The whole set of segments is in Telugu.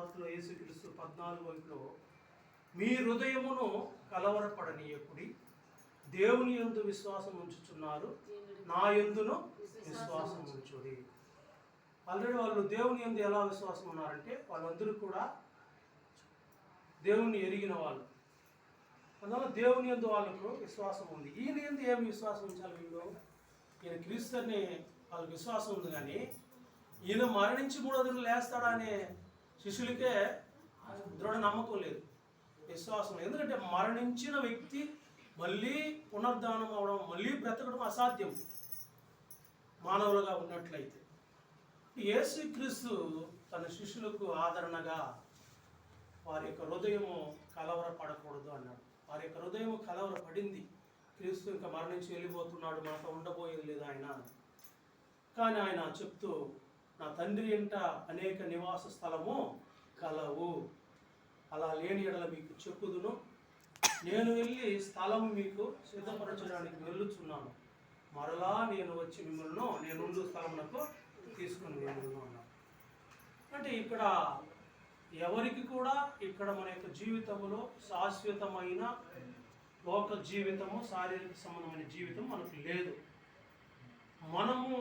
సువార్తలో యేసుక్రీస్తు 14 మీ హృదయమును కలవరపడనీయకుడి, దేవుని యందు విశ్వాసం ఉంచుచున్నారు, నా యందును విశ్వాసం ఉంచుడి. ఆల్రెడీ వాళ్ళు దేవుని యందు ఎలా విశ్వాసం ఉన్నారంటే వాళ్ళందరూ కూడా దేవుణ్ణి ఎరిగిన వాళ్ళు. అందువల్ల దేవుని యందు వాళ్ళకు విశ్వాసం ఉంది. ఈయన యందు ఏమి విశ్వాసం ఉంచాలి వీళ్ళు? ఈయన క్రీస్తు అని వాళ్ళకి విశ్వాసం ఉంది, కానీ ఈయన మరణించి 3 రోజులు లేస్తాడా అనే శిష్యులకే దృఢ నమ్మకం లేదు, విశ్వాసం లేదు. ఎందుకంటే మరణించిన వ్యక్తి మళ్ళీ పునరుద్ధానం అవడం, మళ్ళీ బ్రతకడం అసాధ్యం మానవులుగా ఉన్నట్లయితే. యేసుక్రీస్తు తన శిష్యులకు ఆదరణగా వారి యొక్క హృదయము కలవరపడకూడదు అన్నాడు. వారి యొక్క హృదయం కలవరపడింది. క్రీస్తు ఇంకా మరణించి వెళ్ళిపోతున్నాడు, మనతో ఉండబోయేది లేదు ఆయన. కానీ ఆయన చెప్తూ, నా తండ్రి ఇంట అనేక నివాస స్థలము కలవు, అలా లేని ఎడల మీకు చెప్పుదును, నేను వెళ్ళి స్థలం మీకు సిద్ధపరచడానికి వెళ్ళుచున్నాను, మరలా నేను వచ్చి మిమ్మల్ని నేనుండు స్థలమునకు తీసుకుని వెళ్ళను అన్నాను. అంటే ఇక్కడ ఎవరికి కూడా ఇక్కడ మన యొక్క జీవితంలో శాశ్వతమైన లోక జీవితము, శారీరక సంబంధమైన జీవితం మనకు లేదు. మనము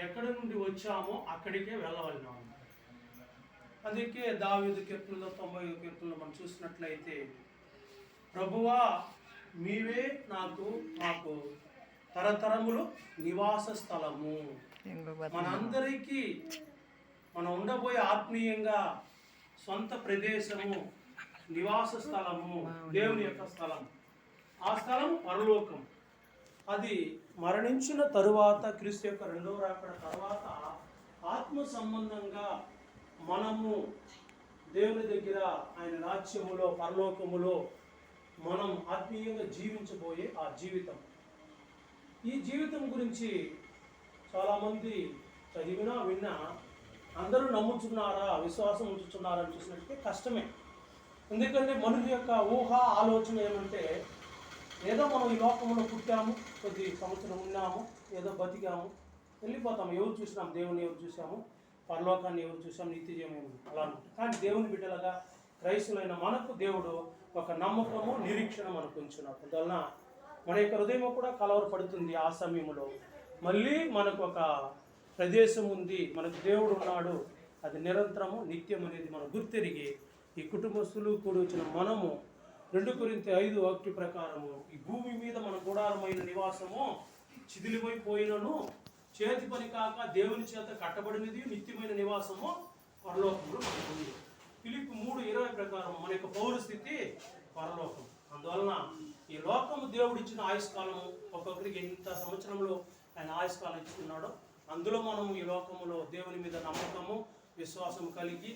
ఎక్కడి నుండి వచ్చామో అక్కడికే వెళ్ళవలెను. అందుకే దావీదు కీర్తనలో 90 కీర్తనలో మనం చూసినట్లయితే, ప్రభువా మీవే మాకు తరతరములు నివాస స్థలము. మనందరికీ మనం ఉండబోయే ఆత్మీయంగా సొంత ప్రదేశము, నివాస స్థలము, దేవుని యొక్క స్థలం. ఆ స్థలం పరలోకం. అది మరణించిన తరువాత, క్రీస్తు యొక్క 2వ రాకడ తర్వాత ఆత్మ సంబంధంగా మనము దేవుని దగ్గర, ఆయన రాజ్యములో, పరలోకములో మనం ఆత్మీయంగా జీవించబోయే ఆ జీవితం. ఈ జీవితం గురించి చాలామంది చదివినా విన్నా అందరూ నమ్ముతున్నారా, విశ్వాసం ఉంచుతున్నారా అని చూసినట్టే కష్టమే. ఎందుకంటే మనుషుల యొక్క ఊహ ఆలోచన ఏమంటే, ఏదో మనం ఈ లోకంలో పుట్టాము, కొద్ది సంవత్సరం ఉన్నాము, ఏదో బతికాము, వెళ్ళిపోతాము. ఎవరు చూసినాము? దేవుని ఎవరు చూసాము? పరలోకాన్ని ఎవరు చూసాము? నిత్య జీవం అలా. కానీ దేవుని బిడ్డలుగా క్రైస్తవులైన మనకు దేవుడు ఒక నమ్మకము, నిరీక్షణ మనకు ఉంచున్నాడు. అందువలన మన యొక్క హృదయం కూడా కలవరపడుతుంది. ఆ సమయంలో మళ్ళీ మనకు ఒక ప్రదేశం ఉంది, మనకు దేవుడు ఉన్నాడు, అది నిరంతరము, నిత్యం అనేది మనం గుర్తెరిగి ఈ కుటుంబస్తులు కూడి వచ్చిన మనము 2 కొరింథీ 5:1 ప్రకారము ఈ భూమి మీద మన గుడారమైన నివాసము చిదిలిపోయినను చేతి పని కాక దేవుని చేత కట్టబడినది నిత్యమైన నివాసము పరలోకంలో మనకు ఉంది. ఫిలిప్పీ 3:20 ప్రకారం మన యొక్క పౌరస్థితి పరలోకం. అందువలన ఈ లోకము దేవుడిచ్చిన ఆయుష్కాలము, ఒక్కొక్కరికి ఎంత సంవత్సరంలో ఆయన ఆయుష్కాలం ఇచ్చుకున్నాడో, అందులో మనం ఈ లోకములో దేవుని మీద నమ్మకము, విశ్వాసం కలిగి